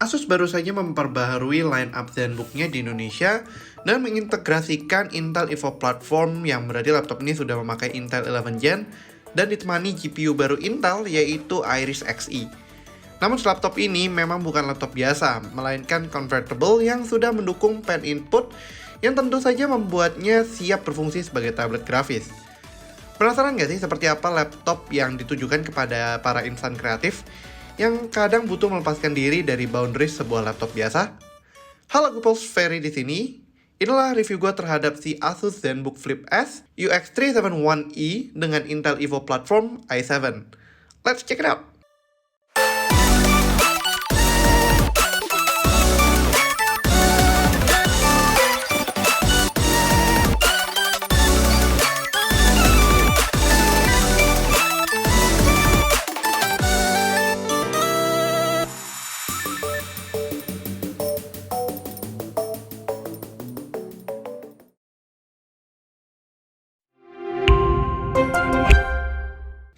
Asus baru saja memperbaharui line-up ZenBook-nya di Indonesia dan mengintegrasikan Intel Evo Platform yang berarti laptop ini sudah memakai Intel 11 Gen dan ditemani GPU baru Intel yaitu Iris Xe. Namun laptop ini memang bukan laptop biasa, melainkan convertible yang sudah mendukung pen input yang tentu saja membuatnya siap berfungsi sebagai tablet grafis. Penasaran nggak sih seperti apa laptop yang ditujukan kepada para insan kreatif yang kadang butuh melepaskan diri dari boundaries sebuah laptop biasa? Halo, gue Pulse Ferry di sini. Inilah review gue terhadap si Asus ZenBook Flip S UX371E dengan Intel Evo Platform i7. Let's check it out!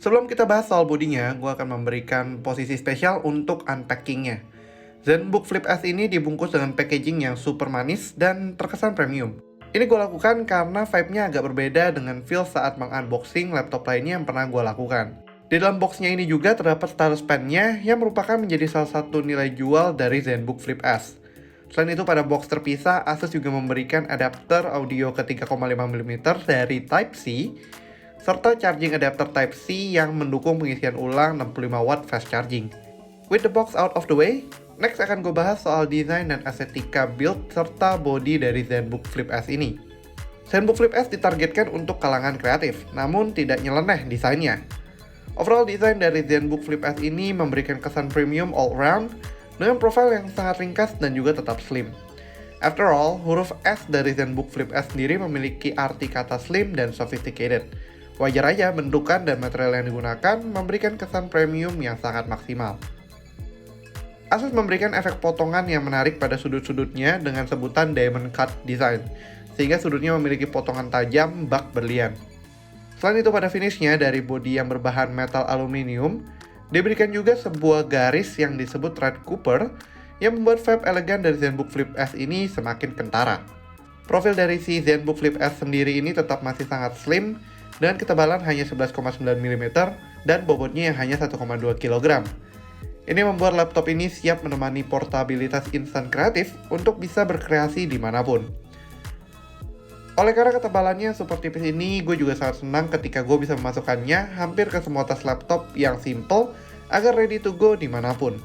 Sebelum kita bahas soal bodinya, gue akan memberikan posisi spesial untuk unpackingnya. ZenBook Flip S ini dibungkus dengan packaging yang super manis dan terkesan premium. Ini gue lakukan karena vibe-nya agak berbeda dengan feel saat mengunboxing laptop lainnya yang pernah gue lakukan. Di dalam boxnya ini juga terdapat stylus pen-nya yang merupakan menjadi salah satu nilai jual dari ZenBook Flip S. Selain itu, pada box terpisah, Asus juga memberikan adapter audio ke 3,5mm dari Type-C serta charging adapter Type-C yang mendukung pengisian ulang 65W fast charging. With the box out of the way, next akan gue bahas soal desain dan estetika build serta body dari ZenBook Flip S ini. ZenBook Flip S ditargetkan untuk kalangan kreatif, namun tidak nyeleneh desainnya. Overall desain dari ZenBook Flip S ini memberikan kesan premium all around dengan profil yang sangat ringkas dan juga tetap slim. After all, huruf S dari ZenBook Flip S sendiri memiliki arti kata slim dan sophisticated. Wajar aja bentukan dan material yang digunakan memberikan kesan premium yang sangat maksimal. Asus memberikan efek potongan yang menarik pada sudut-sudutnya dengan sebutan Diamond Cut Design, sehingga sudutnya memiliki potongan tajam bak berlian. Selain itu, pada finishnya dari bodi yang berbahan metal aluminium, diberikan juga sebuah garis yang disebut Thread Cooper yang membuat vibe elegan dari ZenBook Flip S ini semakin kentara. Profil dari si ZenBook Flip S sendiri ini tetap masih sangat slim dengan ketebalan hanya 11,9mm dan bobotnya yang hanya 1,2 kg. Ini membuat laptop ini siap menemani portabilitas insan kreatif untuk bisa berkreasi dimanapun. Oleh karena ketebalannya super tipis ini, gue juga sangat senang ketika gue bisa memasukkannya hampir ke semua tas laptop yang simple agar ready to go dimanapun.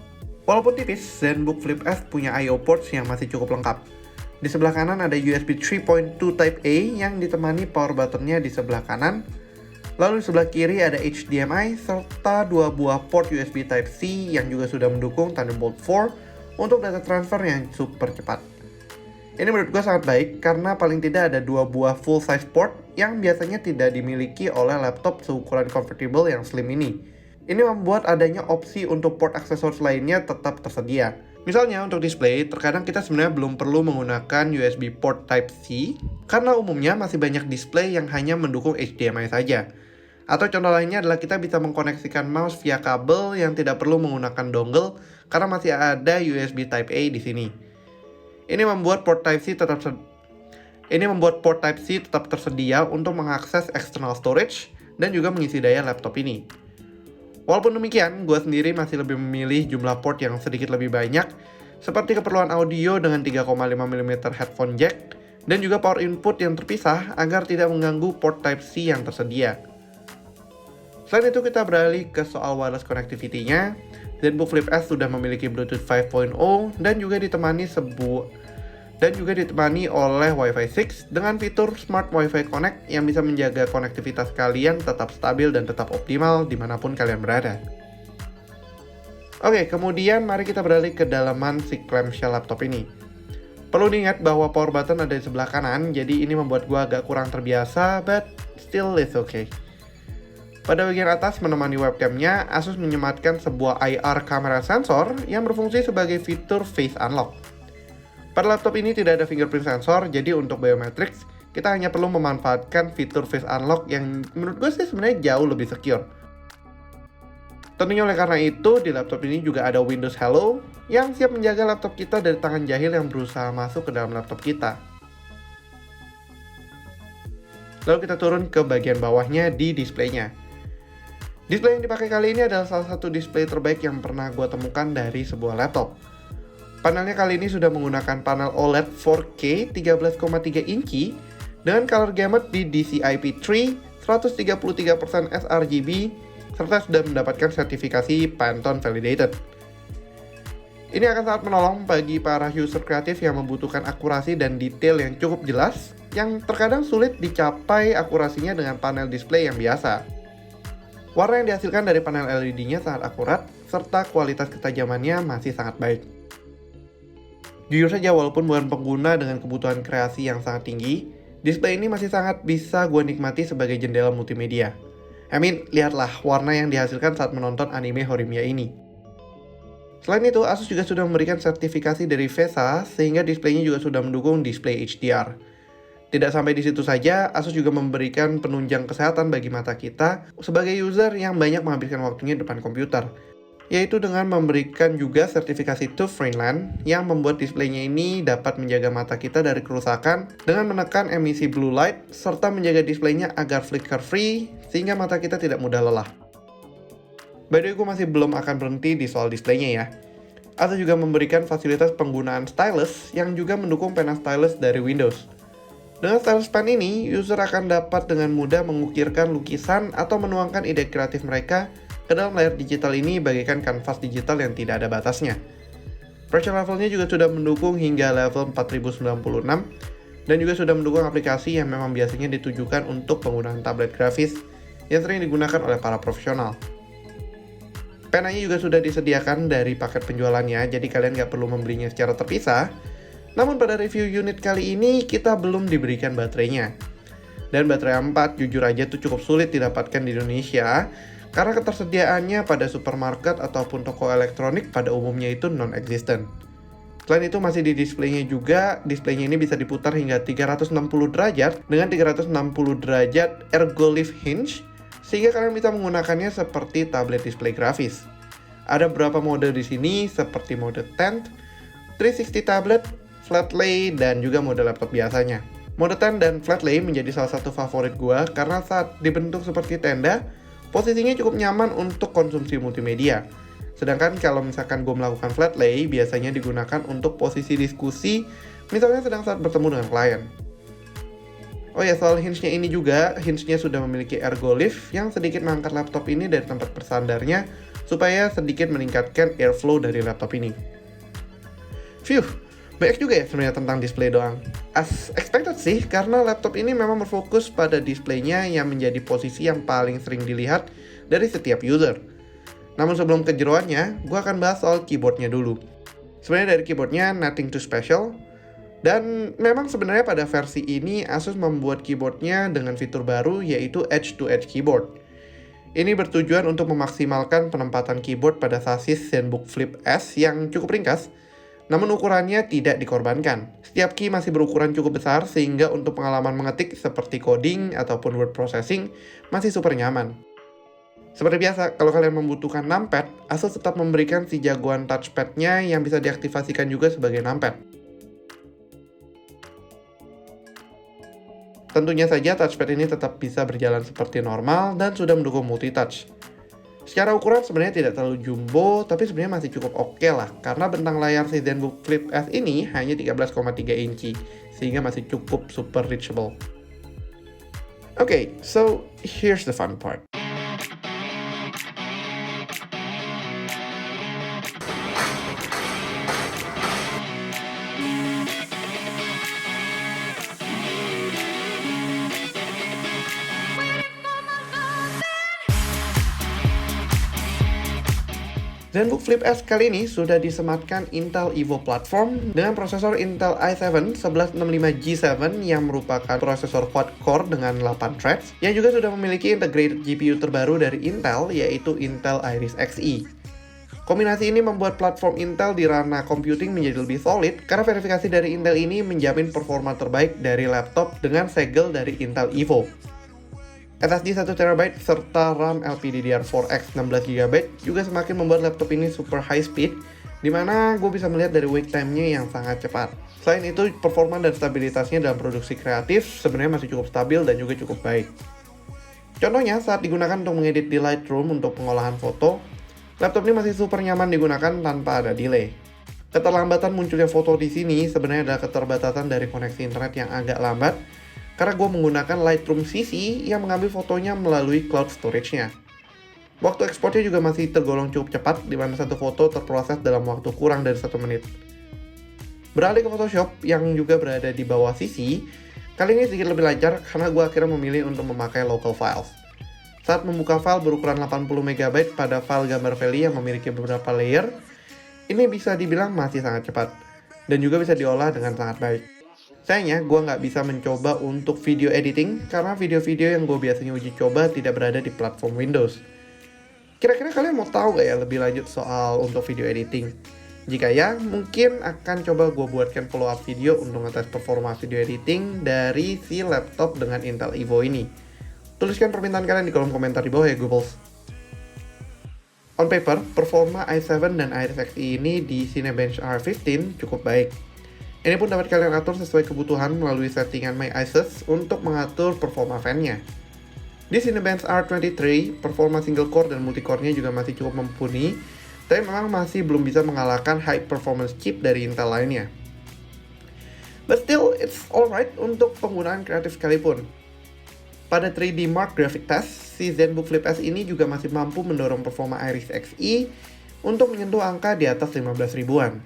Walaupun tipis, ZenBook Flip S punya I/O ports yang masih cukup lengkap. Di sebelah kanan ada USB 3.2 Type A yang ditemani power button-nya di sebelah kanan. Lalu di sebelah kiri ada HDMI serta dua buah port USB Type-C yang juga sudah mendukung Thunderbolt 4 untuk data transfer yang super cepat. Ini menurut gue sangat baik karena paling tidak ada dua buah full size port yang biasanya tidak dimiliki oleh laptop seukuran convertible yang slim ini. Ini membuat adanya opsi untuk port aksesoris lainnya tetap tersedia. Misalnya untuk display, terkadang kita sebenarnya belum perlu menggunakan USB port Type-C karena umumnya masih banyak display yang hanya mendukung HDMI saja. Atau contoh lainnya adalah kita bisa mengkoneksikan mouse via kabel yang tidak perlu menggunakan dongle karena masih ada USB Type-A di sini. Ini membuat port Type-C tetap tersedia untuk mengakses external storage dan juga mengisi daya laptop ini. Walaupun demikian, gue sendiri masih lebih memilih jumlah port yang sedikit lebih banyak, seperti keperluan audio dengan 3,5mm headphone jack, dan juga power input yang terpisah agar tidak mengganggu port Type-C yang tersedia. Selain itu, kita beralih ke soal wireless connectivity-nya. ZenBook Flip S sudah memiliki Bluetooth 5.0 dan juga ditemani oleh Wi-Fi 6 dengan fitur Smart Wi-Fi Connect yang bisa menjaga konektivitas kalian tetap stabil dan tetap optimal dimanapun kalian berada. Oke, kemudian mari kita beralih ke dalaman si clamshell laptop ini. Perlu diingat bahwa power button ada di sebelah kanan, jadi ini membuat gua agak kurang terbiasa, but still it's okay. Pada bagian atas menemani webcamnya, Asus menyematkan sebuah IR camera sensor yang berfungsi sebagai fitur face unlock. Pada laptop ini tidak ada fingerprint sensor, jadi untuk biometrics, kita hanya perlu memanfaatkan fitur face unlock yang menurut gue sih sebenarnya jauh lebih secure. Tentunya oleh karena itu, di laptop ini juga ada Windows Hello yang siap menjaga laptop kita dari tangan jahil yang berusaha masuk ke dalam laptop kita. Lalu kita turun ke bagian bawahnya di displaynya. Display yang dipakai kali ini adalah salah satu display terbaik yang pernah gue temukan dari sebuah laptop. Panelnya kali ini sudah menggunakan panel OLED 4K 13,3 inci dengan color gamut di DCI-P3, 133% sRGB, serta sudah mendapatkan sertifikasi Pantone Validated. Ini akan sangat menolong bagi para user kreatif yang membutuhkan akurasi dan detail yang cukup jelas, yang terkadang sulit dicapai akurasinya dengan panel display yang biasa. Warna yang dihasilkan dari panel LED-nya sangat akurat, serta kualitas ketajamannya masih sangat baik. Jujur saja, walaupun bukan pengguna dengan kebutuhan kreasi yang sangat tinggi, display ini masih sangat bisa gue nikmati sebagai jendela multimedia. Lihatlah warna yang dihasilkan saat menonton anime Horimiya ini. Selain itu, Asus juga sudah memberikan sertifikasi dari VESA, sehingga displaynya juga sudah mendukung display HDR. Tidak sampai di situ saja, Asus juga memberikan penunjang kesehatan bagi mata kita sebagai user yang banyak menghabiskan waktunya di depan komputer, yaitu dengan memberikan juga sertifikasi TÜV Rheinland yang membuat displaynya ini dapat menjaga mata kita dari kerusakan dengan menekan emisi blue light serta menjaga displaynya agar flicker free sehingga mata kita tidak mudah lelah. By the way, gue masih belum akan berhenti di soal displaynya ya. Asus juga memberikan fasilitas penggunaan stylus yang juga mendukung pena stylus dari Windows. Dengan stylus pen ini, user akan dapat dengan mudah mengukirkan lukisan atau menuangkan ide kreatif mereka ke dalam layar digital ini bagaikan kanvas digital yang tidak ada batasnya. Pressure levelnya juga sudah mendukung hingga level 4096 dan juga sudah mendukung aplikasi yang memang biasanya ditujukan untuk penggunaan tablet grafis yang sering digunakan oleh para profesional. Penanya juga sudah disediakan dari paket penjualannya, jadi kalian nggak perlu membelinya secara terpisah. Namun pada review unit kali ini kita belum diberikan baterainya. Dan baterai 4 jujur aja tuh cukup sulit didapatkan di Indonesia, karena ketersediaannya pada supermarket ataupun toko elektronik pada umumnya itu non-existent. Selain itu masih di displaynya juga, displaynya ini bisa diputar hingga 360 derajat dengan 360 derajat ergolift hinge, sehingga kalian bisa menggunakannya seperti tablet display grafis. Ada beberapa mode di sini seperti mode tent, 360 tablet, flat lay, dan juga mode laptop biasanya. Mode tent dan flat lay menjadi salah satu favorit gua karena saat dibentuk seperti tenda, posisinya cukup nyaman untuk konsumsi multimedia. Sedangkan kalau misalkan gue melakukan flat lay, biasanya digunakan untuk posisi diskusi, misalnya sedang saat bertemu dengan klien. Oh ya, soal hinge-nya ini juga, hinge-nya sudah memiliki ergolift yang sedikit mengangkat laptop ini dari tempat bersandarnya, supaya sedikit meningkatkan airflow dari laptop ini. Phew, banyak juga ya sebenarnya tentang display doang. As expected sih, karena laptop ini memang berfokus pada displaynya yang menjadi posisi yang paling sering dilihat dari setiap user. Namun sebelum ke jeroannya, gue akan bahas soal keyboardnya dulu. Sebenarnya dari keyboardnya nothing too special. Dan memang sebenarnya pada versi ini Asus membuat keyboardnya dengan fitur baru yaitu Edge-to-Edge keyboard. Ini bertujuan untuk memaksimalkan penempatan keyboard pada sasis ZenBook Flip S yang cukup ringkas, namun ukurannya tidak dikorbankan. Setiap key masih berukuran cukup besar sehingga untuk pengalaman mengetik seperti coding ataupun word processing masih super nyaman. Seperti biasa, kalau kalian membutuhkan numpad, Asus tetap memberikan si jagoan touchpad-nya yang bisa diaktifasikan juga sebagai numpad. Tentunya saja touchpad ini tetap bisa berjalan seperti normal dan sudah mendukung multitouch. Secara ukuran sebenarnya tidak terlalu jumbo, tapi sebenarnya masih cukup oke lah, karena bentang layar si ZenBook Flip S ini hanya 13,3 inci, sehingga masih cukup super reachable. Okay, so here's the fun part. ZenBook Flip S kali ini sudah disematkan Intel Evo platform dengan prosesor Intel i7 1165G7 yang merupakan prosesor quad-core dengan 8 threads yang juga sudah memiliki integrated GPU terbaru dari Intel yaitu Intel Iris Xe. Kombinasi ini membuat platform Intel di ranah computing menjadi lebih solid karena verifikasi dari Intel ini menjamin performa terbaik dari laptop dengan segel dari Intel Evo. SSD 1TB serta RAM LPDDR4X 16GB juga semakin membuat laptop ini super high speed, dimana gue bisa melihat dari wake time-nya yang sangat cepat. Selain itu, performa dan stabilitasnya dalam produksi kreatif sebenarnya masih cukup stabil dan juga cukup baik. Contohnya, saat digunakan untuk mengedit di Lightroom untuk pengolahan foto, laptop ini masih super nyaman digunakan tanpa ada delay. Keterlambatan munculnya foto di sini sebenarnya adalah keterbatasan dari koneksi internet yang agak lambat, karena gue menggunakan Lightroom CC yang mengambil fotonya melalui cloud storage-nya. Waktu ekspornya juga masih tergolong cukup cepat, di mana satu foto terproses dalam waktu kurang dari 1 menit. Beralih ke Photoshop yang juga berada di bawah CC, kali ini sedikit lebih lancar karena gue akhirnya memilih untuk memakai local files. Saat membuka file berukuran 80MB pada file gambar Valley yang memiliki beberapa layer, ini bisa dibilang masih sangat cepat, dan juga bisa diolah dengan sangat baik. Sayangnya, gue nggak bisa mencoba untuk video editing karena video-video yang gue biasanya uji coba tidak berada di platform Windows. Kira-kira kalian mau tahu nggak ya lebih lanjut soal untuk video editing? Jika ya, mungkin akan coba gue buatkan follow up video untuk ngetes performa video editing dari si laptop dengan Intel Evo ini. Tuliskan permintaan kalian di kolom komentar di bawah ya, Googles. On paper, performa i7 dan Iris Xe ini di Cinebench R15 cukup baik. Ini pun dapat kalian atur sesuai kebutuhan melalui settingan My ISOs untuk mengatur performa fan-nya. Di Cinebench R23, performa single core dan multicore-nya juga masih cukup mumpuni, tapi memang masih belum bisa mengalahkan high performance chip dari Intel lainnya. But still, it's alright untuk penggunaan kreatif sekalipun. Pada 3D Mark Graphic Test, si ZenBook Flip S ini juga masih mampu mendorong performa Iris Xe untuk menyentuh angka di atas 15 ribuan.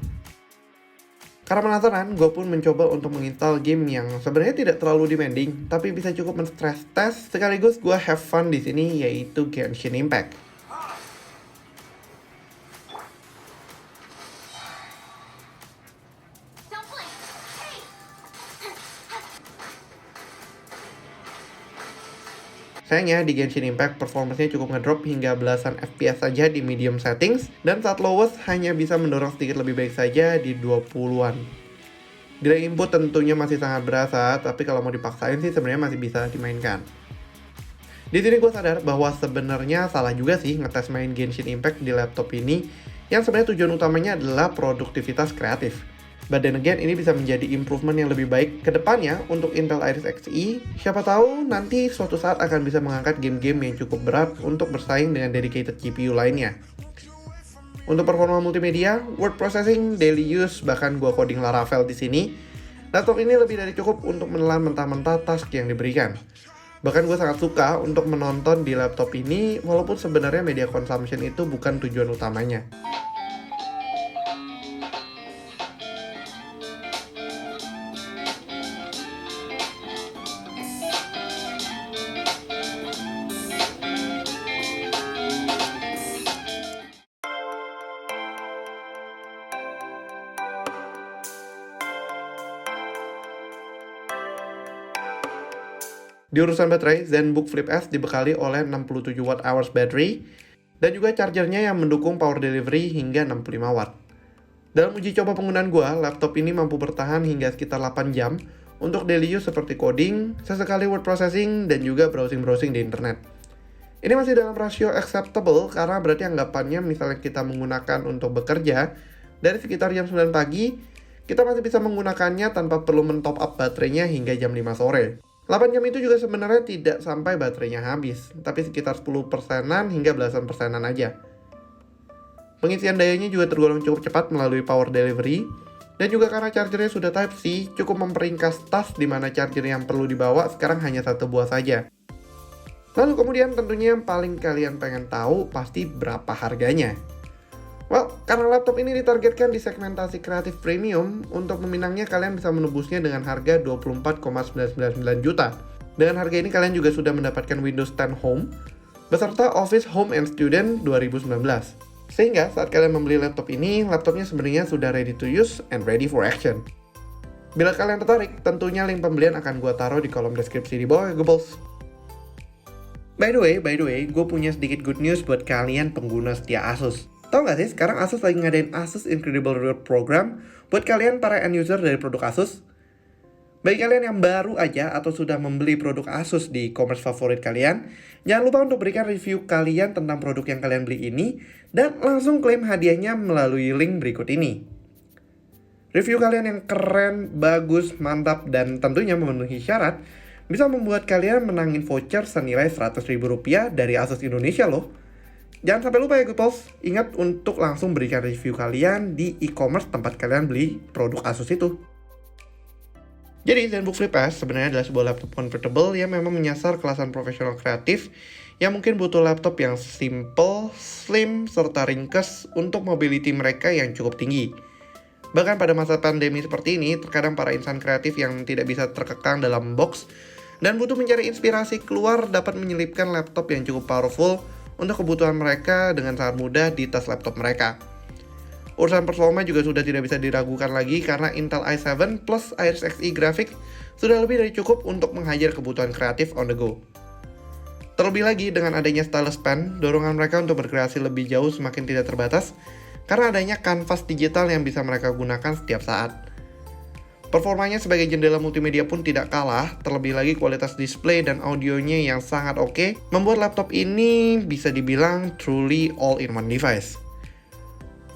Karena penasaran, gue pun mencoba untuk menginstal game yang sebenarnya tidak terlalu demanding, tapi bisa cukup men-stress test sekaligus gue have fun di sini, yaitu Genshin Impact. Sayangnya di Genshin Impact performance-nya cukup ngedrop hingga belasan FPS saja di medium settings, dan saat lowest hanya bisa mendorong sedikit lebih baik saja di 20-an. Delay input tentunya masih sangat berasa, tapi kalau mau dipaksain sih sebenarnya masih bisa dimainkan. Di sini gue sadar bahwa sebenarnya salah juga sih ngetes main Genshin Impact di laptop ini, yang sebenarnya tujuan utamanya adalah produktivitas kreatif. But then again, ini bisa menjadi improvement yang lebih baik ke depannya untuk Intel Iris Xe. Siapa tahu nanti suatu saat akan bisa mengangkat game-game yang cukup berat untuk bersaing dengan dedicated GPU lainnya. Untuk performa multimedia, word processing, daily use, bahkan gua coding Laravel di sini, laptop ini lebih dari cukup untuk menelan mentah-mentah task yang diberikan. Bahkan gue sangat suka untuk menonton di laptop ini, walaupun sebenarnya media consumption itu bukan tujuan utamanya. Di urusan baterai, ZenBook Flip S dibekali oleh 67 Wh battery dan juga chargernya yang mendukung power delivery hingga 65 Watt. Dalam uji coba penggunaan gua, laptop ini mampu bertahan hingga sekitar 8 jam untuk daily use seperti coding, sesekali word processing, dan juga browsing-browsing di internet. Ini masih dalam rasio acceptable karena berarti anggapannya misalnya kita menggunakan untuk bekerja dari sekitar jam 9 pagi, kita masih bisa menggunakannya tanpa perlu men-top up baterainya hingga jam 5 sore. 8 jam itu juga sebenarnya tidak sampai baterainya habis, tapi sekitar 10%-an hingga belasan persenan aja. Pengisian dayanya juga tergolong cukup cepat melalui power delivery, dan juga karena chargernya sudah Type-C, cukup memperingkas tas di mana charger yang perlu dibawa sekarang hanya satu buah saja. Lalu kemudian tentunya yang paling kalian pengen tahu pasti berapa harganya. Well, karena laptop ini ditargetkan di segmentasi kreatif premium, untuk meminangnya kalian bisa menebusnya dengan harga 24,999 juta. Dengan harga ini kalian juga sudah mendapatkan Windows 10 Home, beserta Office Home and Student 2019. Sehingga saat kalian membeli laptop ini, laptopnya sebenarnya sudah ready to use and ready for action. Bila kalian tertarik, tentunya link pembelian akan gue taruh di kolom deskripsi di bawah ya, Goebbels. By the way, gue punya sedikit good news buat kalian pengguna setia Asus. Tahu nggak sih, sekarang Asus lagi ngadain Asus Incredible Reward Program buat kalian para end user dari produk Asus. Bagi kalian yang baru aja atau sudah membeli produk Asus di e-commerce favorit kalian, jangan lupa untuk berikan review kalian tentang produk yang kalian beli ini dan langsung klaim hadiahnya melalui link berikut ini. Review kalian yang keren, bagus, mantap, dan tentunya memenuhi syarat bisa membuat kalian menangin voucher senilai Rp100.000 dari Asus Indonesia loh. Jangan sampai lupa ya Goopals, ingat untuk langsung berikan review kalian di e-commerce tempat kalian beli produk Asus itu. Jadi ZenBook Flip S sebenarnya adalah sebuah laptop convertible yang memang menyasar kelasan profesional kreatif yang mungkin butuh laptop yang simple, slim, serta ringkes untuk mobility mereka yang cukup tinggi. Bahkan pada masa pandemi seperti ini, terkadang para insan kreatif yang tidak bisa terkekang dalam box dan butuh mencari inspirasi keluar dapat menyelipkan laptop yang cukup powerful untuk kebutuhan mereka dengan sangat mudah di tas laptop mereka. Urusan performa juga sudah tidak bisa diragukan lagi karena Intel i7 plus Iris Xe grafik sudah lebih dari cukup untuk menghajar kebutuhan kreatif on the go. Terlebih lagi dengan adanya stylus pen, dorongan mereka untuk berkreasi lebih jauh semakin tidak terbatas karena adanya kanvas digital yang bisa mereka gunakan setiap saat. Performanya sebagai jendela multimedia pun tidak kalah, terlebih lagi kualitas display dan audionya yang sangat oke, membuat laptop ini bisa dibilang truly all-in-one device.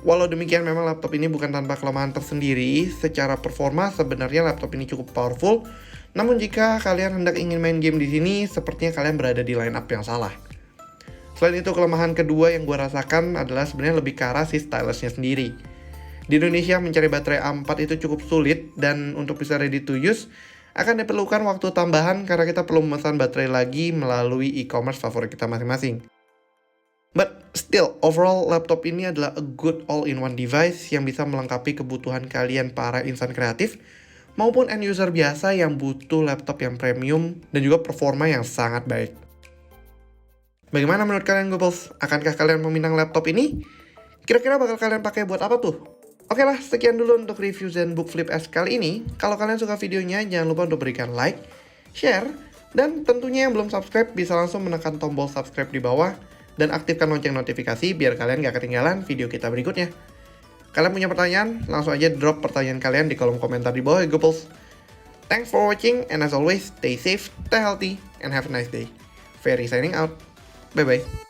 Walau demikian memang laptop ini bukan tanpa kelemahan tersendiri, secara performa sebenarnya laptop ini cukup powerful, namun jika kalian hendak ingin main game di sini, sepertinya kalian berada di line up yang salah. Selain itu kelemahan kedua yang gue rasakan adalah sebenarnya lebih ke arah si stylusnya sendiri. Di Indonesia mencari baterai A4 itu cukup sulit dan untuk bisa ready to use akan diperlukan waktu tambahan karena kita perlu memesan baterai lagi melalui e-commerce favorit kita masing-masing. But still, overall laptop ini adalah a good all-in-one device yang bisa melengkapi kebutuhan kalian para insan kreatif maupun end user biasa yang butuh laptop yang premium dan juga performa yang sangat baik. Bagaimana menurut kalian Goopals? Akankah kalian meminang laptop ini? Kira-kira bakal kalian pakai buat apa tuh? Oke lah, sekian dulu untuk review ZenBook Flip S kali ini. Kalau kalian suka videonya, jangan lupa untuk berikan like, share, dan tentunya yang belum subscribe bisa langsung menekan tombol subscribe di bawah dan aktifkan lonceng notifikasi biar kalian gak ketinggalan video kita berikutnya. Kalian punya pertanyaan? Langsung aja drop pertanyaan kalian di kolom komentar di bawah ya Goopals. Thanks for watching and as always, stay safe, stay healthy, and have a nice day. Ferry signing out. Bye-bye.